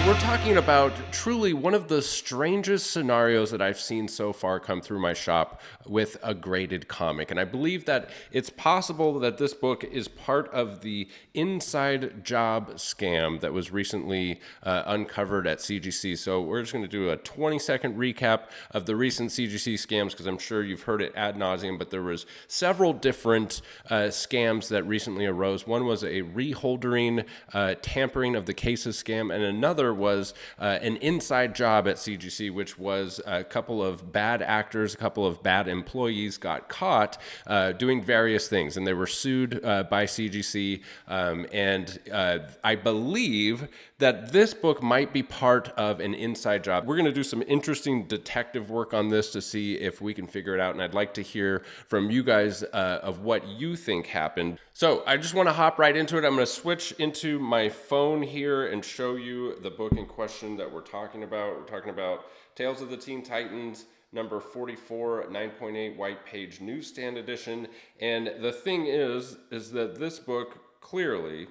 we're talking about truly one of the strangest scenarios that I've seen so far come through my shop with a graded comic. And I believe that it's possible that this book is part of the inside job scam that was recently uncovered at CGC. So we're just going to do a 20-second recap of the recent CGC scams, because I'm sure you've heard it ad nauseum, but there was several different scams that recently arose. One was a reholdering, tampering of the cases scam, and another was an inside job at CGC, which was a couple of bad actors, a couple of bad employees got caught doing various things, and they were sued by CGC. And I believe that this book might be part of an inside job. We're going to do some interesting detective work on this to see if we can figure it out, and I'd like to hear from you guys of what you think happened. So I just want to hop right into it. I'm going to switch into my phone here and show you the book in question that we're talking about. We're talking about Tales of the Teen Titans, number 44, 9.8 white page newsstand edition. And the thing is that this book clearly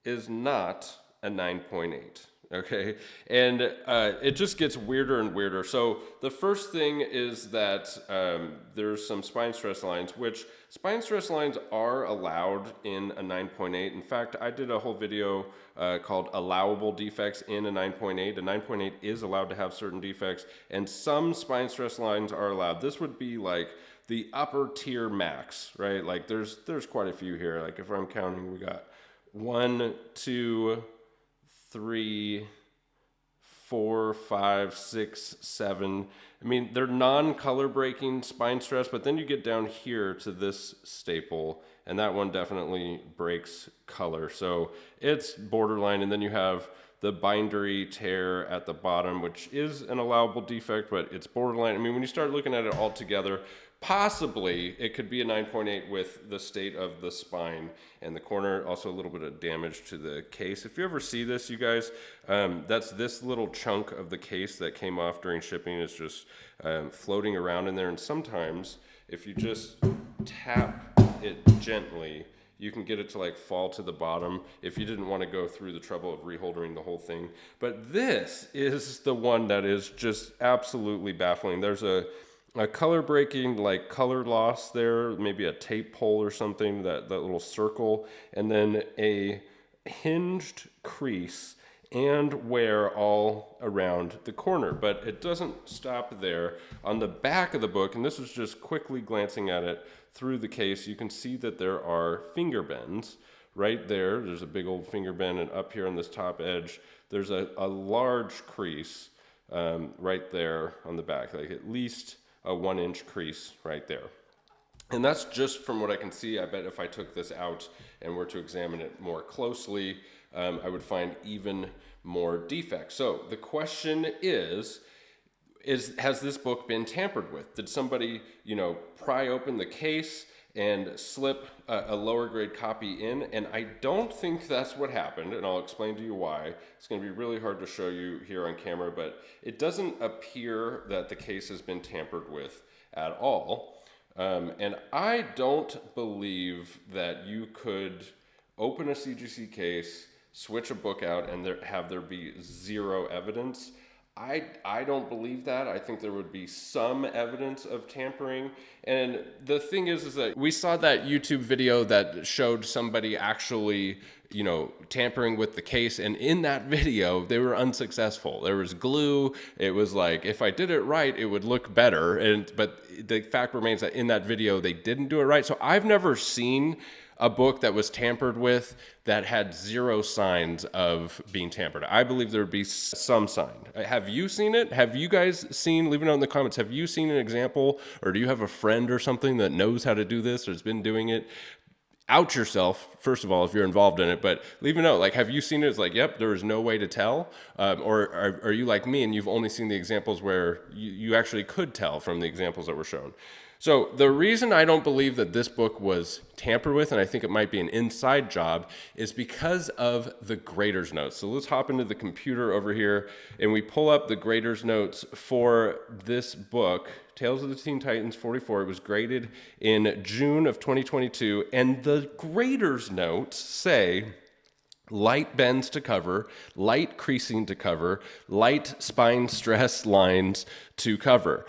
is not a 9.8. Okay, and it just gets weirder and weirder. So the first thing is that there's some spine stress lines, which spine stress lines are allowed in a 9.8. In fact, I did a whole video called Allowable Defects in a 9.8. A 9.8 is allowed to have certain defects, and some spine stress lines are allowed. This would be like the upper tier max, right? Like there's quite a few here. Like if I'm counting, we got 1, 2, 3, 4, 5, 6, 7. I mean, they're non-color breaking spine stress, but then you get down here to this staple, and that one definitely breaks color. So it's borderline, and then you have the bindery tear at the bottom, which is an allowable defect, but it's borderline. I mean, when you start looking at it all together, possibly it could be a 9.8 with the state of the spine and the corner. Also a little bit of damage to the case. If you ever see this, you guys, that's this little chunk of the case that came off during shipping. Is just floating around in there. And sometimes if you just tap it gently, you can get it to like fall to the bottom if you didn't want to go through the trouble of reholdering the whole thing. But this is the one that is just absolutely baffling. There's a color breaking, like color loss there, maybe a tape hole or something, that little circle, and then a hinged crease and wear all around the corner. But it doesn't stop there. On the back of the book, and this is just quickly glancing at it through the case, you can see that there are finger bends right there. There's a big old finger bend, and up here on this top edge, there's a large crease right there on the back, like at least a 1-inch crease right there. And that's just from what I can see. I bet if I took this out and were to examine it more closely, I would find even more defects. So the question is has this book been tampered with? Did somebody, pry open the case and slip a lower grade copy in? And I don't think that's what happened, and I'll explain to you why. It's going to be really hard to show you here on camera, but it doesn't appear that the case has been tampered with at all. And I don't believe that you could open a CGC case, switch a book out, and have there be zero evidence. I don't believe that. I think there would be some evidence of tampering. And the thing is that we saw that YouTube video that showed somebody actually, tampering with the case. And in that video, they were unsuccessful. There was glue. It was like, if I did it right, it would look better. But the fact remains that in that video, they didn't do it right. So I've never seen a book that was tampered with that had zero signs of being tampered. I believe there would be some sign. Have you seen it? Have you guys seen, leave it out in the comments, have you seen an example, or do you have a friend or something that knows how to do this or has been doing it? Out yourself, first of all, if you're involved in it, but leave a note. Like, have you seen it? It's like, yep, there is no way to tell. Or are you like me and you've only seen the examples where you actually could tell from the examples that were shown? So the reason I don't believe that this book was tampered with, and I think it might be an inside job, is because of the grader's notes. So let's hop into the computer over here, and we pull up the grader's notes for this book, Tales of the Teen Titans 44. It was graded in June of 2022, and the grader's notes say light bends to cover, light creasing to cover, light spine stress lines to cover.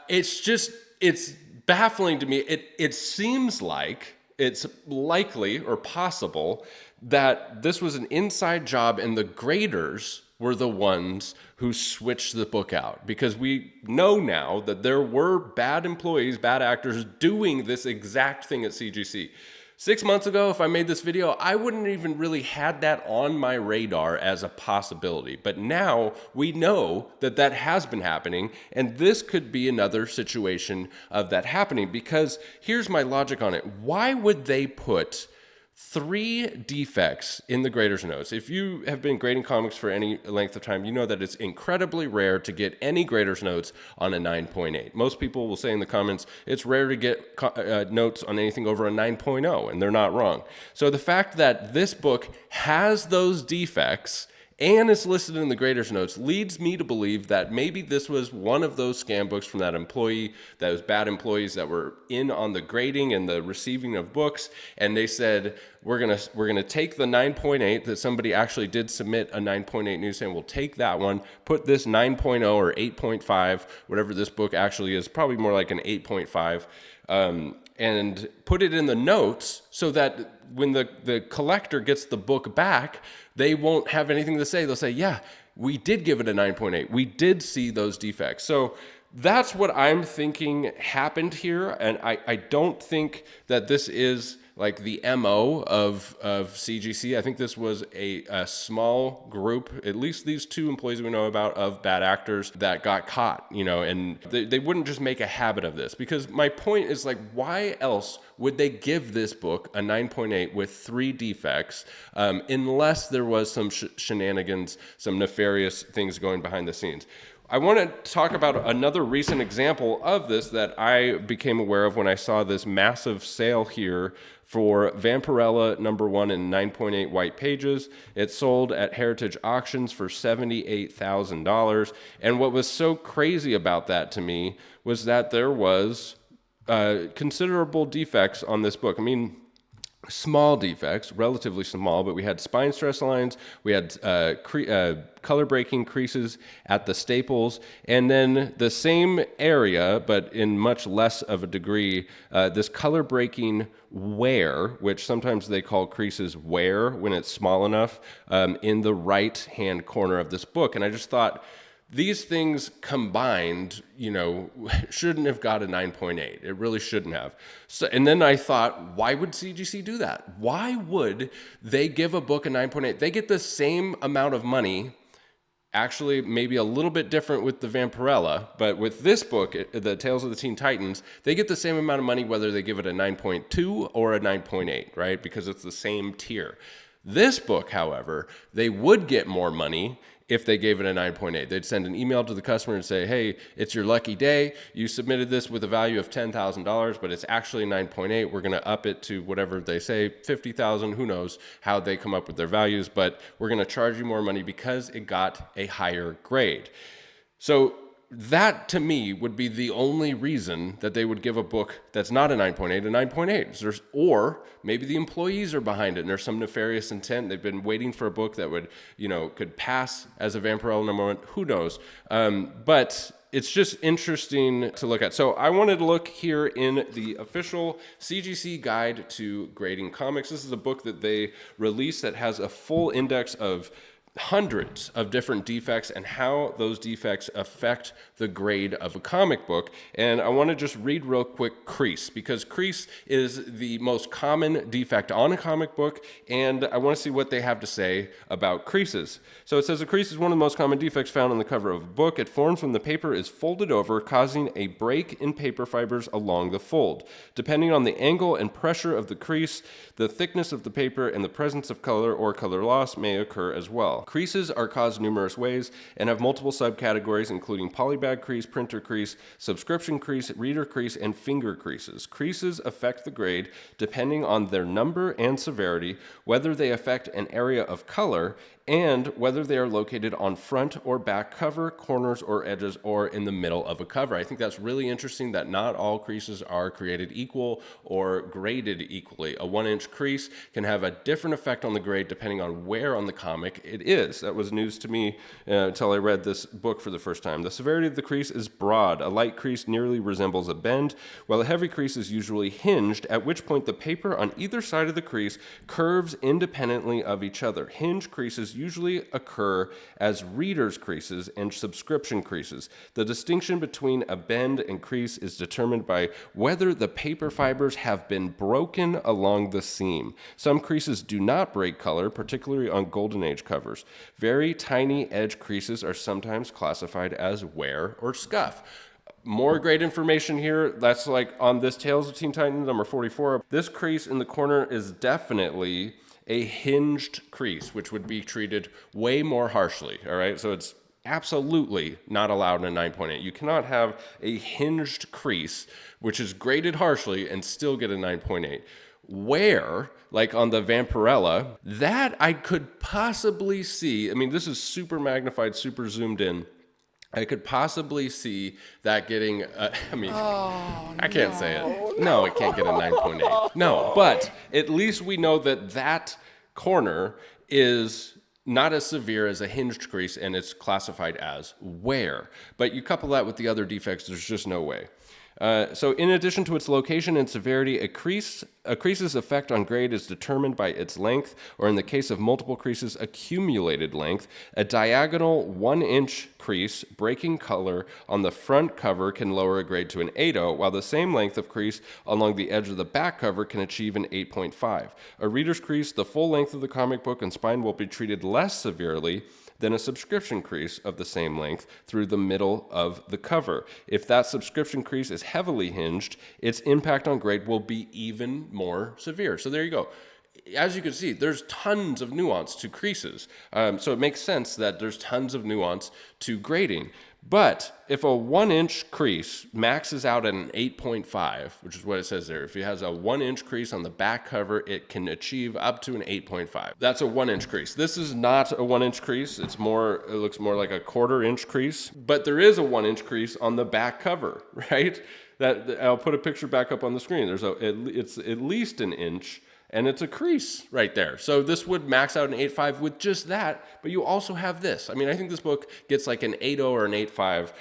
It's baffling to me. It seems like it's likely or possible that this was an inside job and the graders were the ones who switched the book out, because we know now that there were bad employees, bad actors doing this exact thing at CGC. 6 months ago, if I made this video, I wouldn't even really had that on my radar as a possibility. But now we know that that has been happening, and this could be another situation of that happening, because here's my logic on it. Why would they put 3 defects in the grader's notes? If you have been grading comics for any length of time, you know that it's incredibly rare to get any grader's notes on a 9.8. Most people will say in the comments, it's rare to get notes on anything over a 9.0, and they're not wrong. So the fact that this book has those defects and it's listed in the grader's notes leads me to believe that maybe this was one of those scam books from that employee, those bad employees that were in on the grading and the receiving of books, and they said, we're gonna take the 9.8 that somebody actually did submit a 9.8 news saying, we'll take that one, put this 9.0 or 8.5, whatever this book actually is, probably more like an 8.5, and put it in the notes so that when the collector gets the book back, they won't have anything to say. They'll say, yeah, we did give it a 9.8. We did see those defects. So that's what I'm thinking happened here. And I don't think that this is like the MO of CGC. I think this was a small group, at least these 2 employees we know about, of bad actors that got caught, and they wouldn't just make a habit of this. Because my point is, like, why else would they give this book a 9.8 with 3 defects unless there was some shenanigans, some nefarious things going behind the scenes? I want to talk about another recent example of this that I became aware of when I saw this massive sale here for Vampirella #1 in 9.8 white pages. It sold at Heritage Auctions for $78,000. And what was so crazy about that to me was that there was considerable defects on this book. I mean, small defects, relatively small, but we had spine stress lines, we had color breaking creases at the staples, and then the same area, but in much less of a degree, this color breaking wear, which sometimes they call creases wear when it's small enough, in the right hand corner of this book. And I just thought, these things combined, shouldn't have got a 9.8. It really shouldn't have. So, and then I thought, why would CGC do that? Why would they give a book a 9.8? They get the same amount of money, actually maybe a little bit different with the Vampirella, but with this book, the Tales of the Teen Titans, they get the same amount of money whether they give it a 9.2 or a 9.8, right? Because it's the same tier. This book, however, they would get more money if they gave it a 9.8. They'd send an email to the customer and say, hey, it's your lucky day. You submitted this with a value of $10,000, but it's actually 9.8. We're going to up it to whatever they say, 50,000. Who knows how they come up with their values, but we're going to charge you more money because it got a higher grade. So that to me would be the only reason that they would give a book that's not a 9.8 a 9.8. Or maybe the employees are behind it and there's some nefarious intent. They've been waiting for a book that would, could pass as a Vampirella #1. Who knows? But it's just interesting to look at. So I wanted to look here in the official CGC Guide to Grading Comics. This is a book that they released that has a full index of hundreds of different defects and how those defects affect the grade of a comic book. And I want to just read real quick crease, because crease is the most common defect on a comic book, and I want to see what they have to say about creases. So it says a crease is one of the most common defects found on the cover of a book. It forms when the paper is folded over, causing a break in paper fibers along the fold. Depending on the angle and pressure of the crease, the thickness of the paper and the presence of color or color loss may occur as well. Creases are caused numerous ways and have multiple subcategories, including polybag crease, printer crease, subscription crease, reader crease, and finger creases. Creases affect the grade depending on their number and severity, whether they affect an area of color, and whether they are located on front or back cover, corners or edges, or in the middle of a cover. I think that's really interesting that not all creases are created equal or graded equally. A 1-inch crease can have a different effect on the grade depending on where on the comic it is. That was news to me until I read this book for the first time. The severity of the crease is broad. A light crease nearly resembles a bend, while a heavy crease is usually hinged, at which point the paper on either side of the crease curves independently of each other. Hinge creases usually occur as reader's creases and subscription creases. The distinction between a bend and crease is determined by whether the paper fibers have been broken along the seam. Some creases do not break color, particularly on Golden Age covers. Very tiny edge creases are sometimes classified as wear or scuff. More great information here. That's like on this Tales of Teen Titans number 44. This crease in the corner is definitely a hinged crease, which would be treated way more harshly, all right? So it's absolutely not allowed in a 9.8. You cannot have a hinged crease, which is graded harshly, and still get a 9.8. Where, like on the Vampirella, that I could possibly see, I mean, this is super magnified, super zoomed in. I could possibly see that getting, I can't say it. No, it can't get a 9.8. No, but at least we know that that corner is not as severe as a hinged crease, and it's classified as wear. But you couple that with the other defects, there's just no way. So in addition to its location and severity, a crease's effect on grade is determined by its length, or in the case of multiple creases, accumulated length. A diagonal 1-inch crease breaking color on the front cover can lower a grade to an 8.0, while the same length of crease along the edge of the back cover can achieve an 8.5. A reader's crease, the full length of the comic book and spine, will be treated less severely than a subscription crease of the same length through the middle of the cover. If that subscription crease is heavily hinged, its impact on grade will be even more severe. So there you go. As you can see, there's tons of nuance to creases. So it makes sense that there's tons of nuance to grading. But if a 1-inch crease maxes out at an 8.5, which is what it says there, if it has a 1-inch crease on the back cover, it can achieve up to an 8.5. That's a 1-inch crease. This is not a 1-inch crease. It looks more like a 1/4-inch crease, but there is a 1-inch crease on the back cover, right? That I'll put a picture back up on the screen. It's at least an inch. And it's a crease right there. So this would max out an 8.5 with just that, but you also have this. I mean, I think this book gets like an 8.0 or an 8.5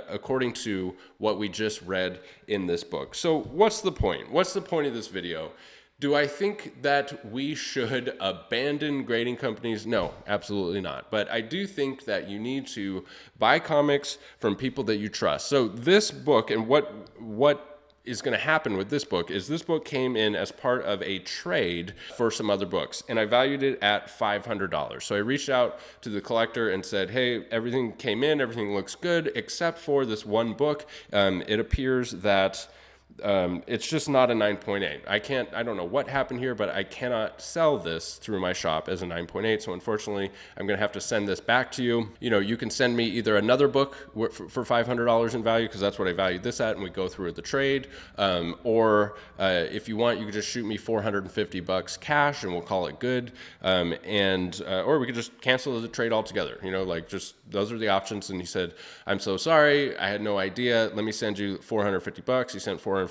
according to what we just read in this book. So what's the point? What's the point of this video? Do I think that we should abandon grading companies? No, absolutely not. But I do think that you need to buy comics from people that you trust. So this book, and what is going to happen with this book is this book came in as part of a trade for some other books, and I valued it at $500. So I reached out to the collector and said, hey, everything came in, everything looks good, except for this one book. It appears that it's just not a 9.8. I don't know what happened here, but I cannot sell this through my shop as a 9.8. So unfortunately, I'm going to have to send this back to you. You know, you can send me either another book for $500 in value, because that's what I valued this at, and we go through the trade. Or if you want, you could just shoot me $450 cash and we'll call it good. Or we could just cancel the trade altogether. You know, like just those are the options. And he said, I'm so sorry. I had no idea. Let me send you $450. He sent $450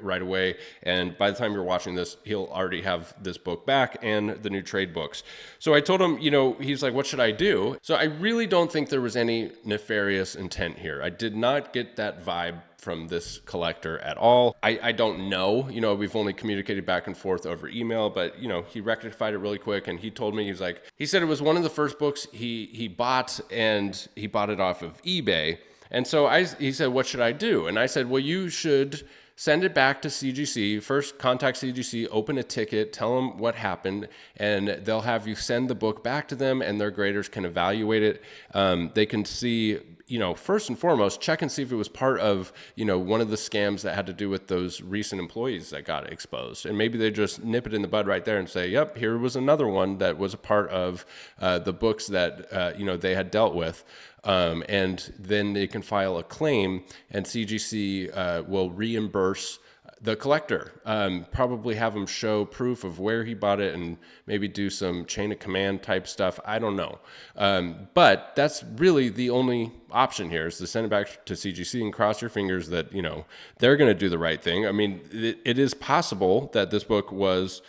right away, and by the time you're watching this, he'll already have this book back and the new trade books. So I told him, you know, he's like, what should I do? So I really don't think there was any nefarious intent here. I did not get that vibe from this collector at all. I don't know, you know, we've only communicated back and forth over email, but you know, he rectified it really quick, and he told me, he said it was one of the first books he bought, and he bought it off of eBay. And so he said, what should I do? And I said, well, you should send it back to CGC. First, contact CGC, open a ticket, tell them what happened, and they'll have you send the book back to them, and their graders can evaluate it. They can see, you know, first and foremost, check and see if it was part of, you know, one of the scams that had to do with those recent employees that got exposed. And maybe they just nip it in the bud right there and say, yep, here was another one that was a part of the books that, you know, they had dealt with. And then they can file a claim, and CGC will reimburse the collector. Probably have him show proof of where he bought it and maybe do some chain of command type stuff. I don't know. But that's really the only option here, is to send it back to CGC and cross your fingers that, you know, they're going to do the right thing. I mean, it is possible that this book was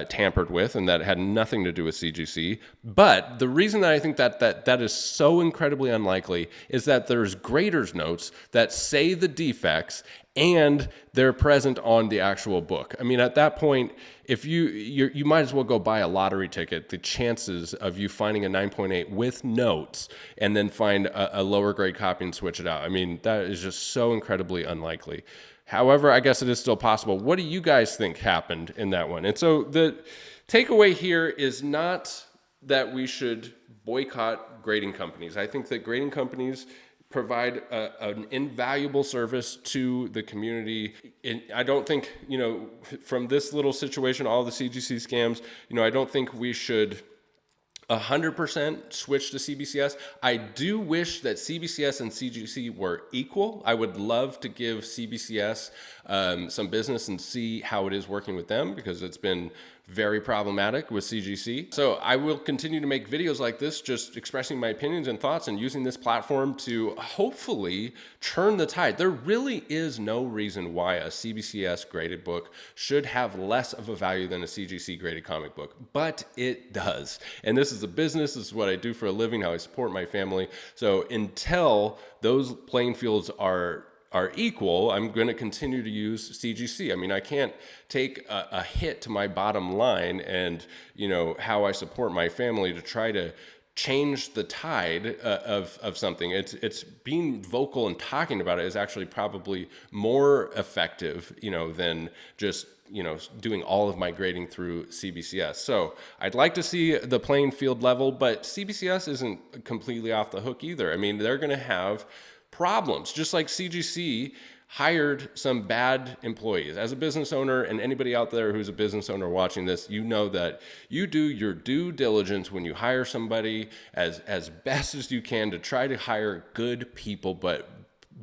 tampered with and that it had nothing to do with CGC. But the reason that I think that is so incredibly unlikely is that there's grader's notes that say the defects and they're present on the actual book. I mean, at that point, if you might as well go buy a lottery ticket. The chances of you finding a 9.8 with notes and then find a lower grade copy and switch it out, I mean, that is just so incredibly unlikely. However, I guess it is still possible. What do you guys think happened in that one? And so the takeaway here is not that we should boycott grading companies. I think that grading companies provide an invaluable service to the community. And I don't think, you know, from this little situation, all the CGC scams, you know, I don't think we should 100% switch to CBCS. I do wish that CBCS and CGC were equal. I would love to give CBCS some business and see how it is working with them, because it's been very problematic with CGC. So I will continue to make videos like this, just expressing my opinions and thoughts and using this platform to hopefully turn the tide. There really is no reason why a CBCS graded book should have less of a value than a CGC graded comic book, but it does. And this is a business. This is what I do for a living, how I support my family. So until those playing fields are equal, I'm going to continue to use CGC. I mean, I can't take a hit to my bottom line and, you know, how I support my family to try to change the tide of something. It's being vocal and talking about it is actually probably more effective, you know, than just, you know, doing all of my grading through CBCS. So I'd like to see the playing field level, but CBCS isn't completely off the hook either. I mean, they're going to have problems, just like CGC hired some bad employees. As a business owner, and anybody out there who's a business owner watching this, you know that you do your due diligence when you hire somebody as best as you can to try to hire good people, but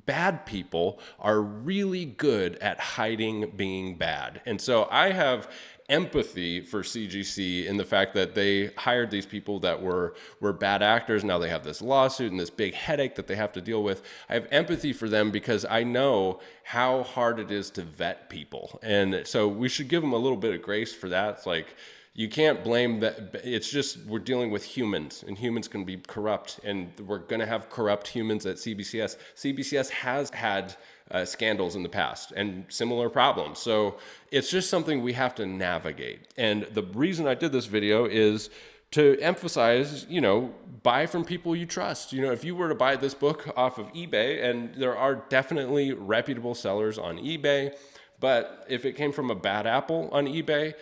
bad people are really good at hiding being bad. And so I have empathy for CGC in the fact that they hired these people that were bad actors. Now they have this lawsuit and this big headache that they have to deal with. I have empathy for them because I know how hard it is to vet people. And so we should give them a little bit of grace for that. It's like, you can't blame that. It's just, we're dealing with humans, and humans can be corrupt, and we're going to have corrupt humans at CBCS. CBCS has had scandals in the past and similar problems. So it's just something we have to navigate. And the reason I did this video is to emphasize, you know, buy from people you trust. You know, if you were to buy this book off of eBay, and there are definitely reputable sellers on eBay, but if it came from a bad apple on eBay,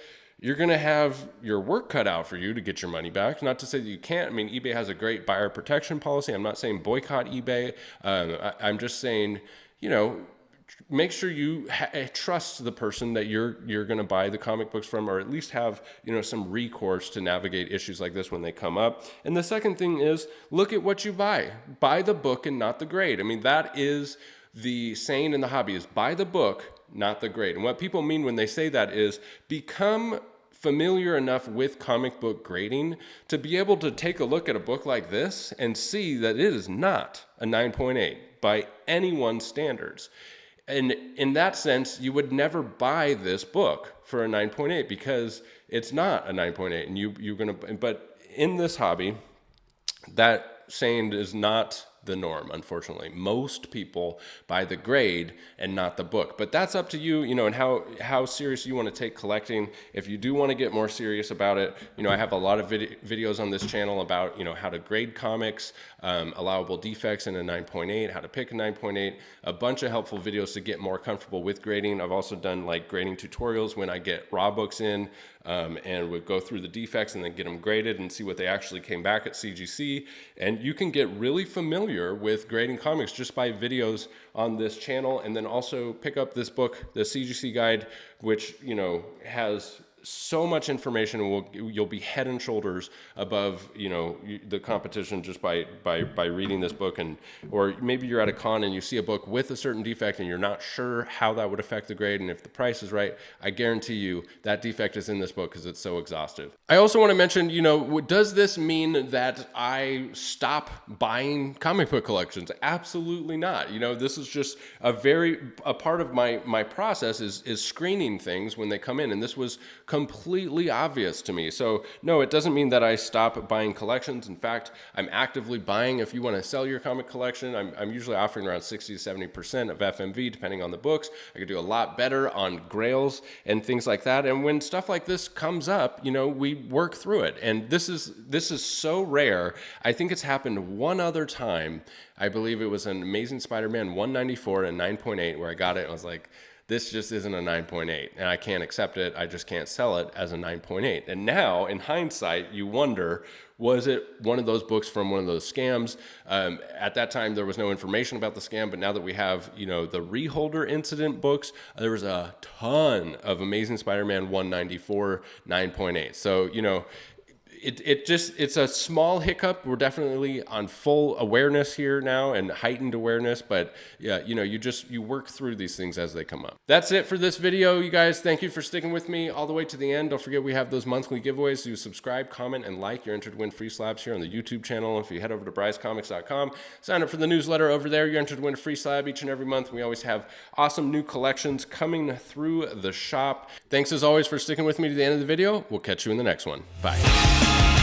you're going to have your work cut out for you to get your money back. Not to say that you can't. I mean, eBay has a great buyer protection policy. I'm not saying boycott eBay. I'm just saying, you know, make sure you trust the person that you're going to buy the comic books from, or at least have, you know, some recourse to navigate issues like this when they come up. And the second thing is, look at what you buy. Buy the book and not the grade. I mean, that is the saying in the hobby, is buy the book, not the grade. And what people mean when they say that is become familiar enough with comic book grading to be able to take a look at a book like this and see that it is not a 9.8 by anyone's standards. And in that sense, you would never buy this book for a 9.8 because it's not a 9.8. And you're going to, but in this hobby, that saying is not the norm, unfortunately. Most people buy the grade and not the book, but that's up to you, you know, and how serious you want to take collecting. If you do want to get more serious about it, you know, I have a lot of videos on this channel about, you know, how to grade comics, allowable defects in a 9.8, how to pick a 9.8, a bunch of helpful videos to get more comfortable with grading. I've also done like grading tutorials when I get raw books in, and we go through the defects and then get them graded and see what they actually came back at CGC. And you can get really familiar with grading comics just by videos on this channel, and then also pick up this book, the CGC guide, which, you know, has so much information, and you'll be head and shoulders above, the competition just by reading this book. Or maybe you're at a con and you see a book with a certain defect and you're not sure how that would affect the grade and if the price is right. I guarantee you that defect is in this book because it's so exhaustive. I also want to mention, does this mean that I stop buying comic book collections? Absolutely not. This is just a part of my process is screening things when they come in, and this was completely obvious to me. So no, it doesn't mean that I stop buying collections. In fact, I'm actively buying. If you want to sell your comic collection, I'm usually offering around 60 to 70% of FMV, depending on the books. I could do a lot better on grails and things like that. And when stuff like this comes up, we work through it. And this is so rare. I think it's happened one other time. I believe it was an Amazing Spider-Man 194 and 9.8 where I got it and I was like, this just isn't a 9.8, and I can't accept it. I just can't sell it as a 9.8. And now, in hindsight, you wonder, was it one of those books from one of those scams? At that time, there was no information about the scam, but now that we have, the Reholder incident books, there was a ton of Amazing Spider-Man 194, 9.8. So, it's a small hiccup. We're definitely on full awareness here now and heightened awareness, but yeah, you work through these things as they come up. That's it for this video, you guys. Thank you for sticking with me all the way to the end. Don't forget we have those monthly giveaways. So you subscribe, comment, and like. You're entered to win free slabs here on the YouTube channel. If you head over to brycecomics.com, sign up for the newsletter over there. You're entered to win a free slab each and every month. We always have awesome new collections coming through the shop. Thanks as always for sticking with me to the end of the video. We'll catch you in the next one. Bye.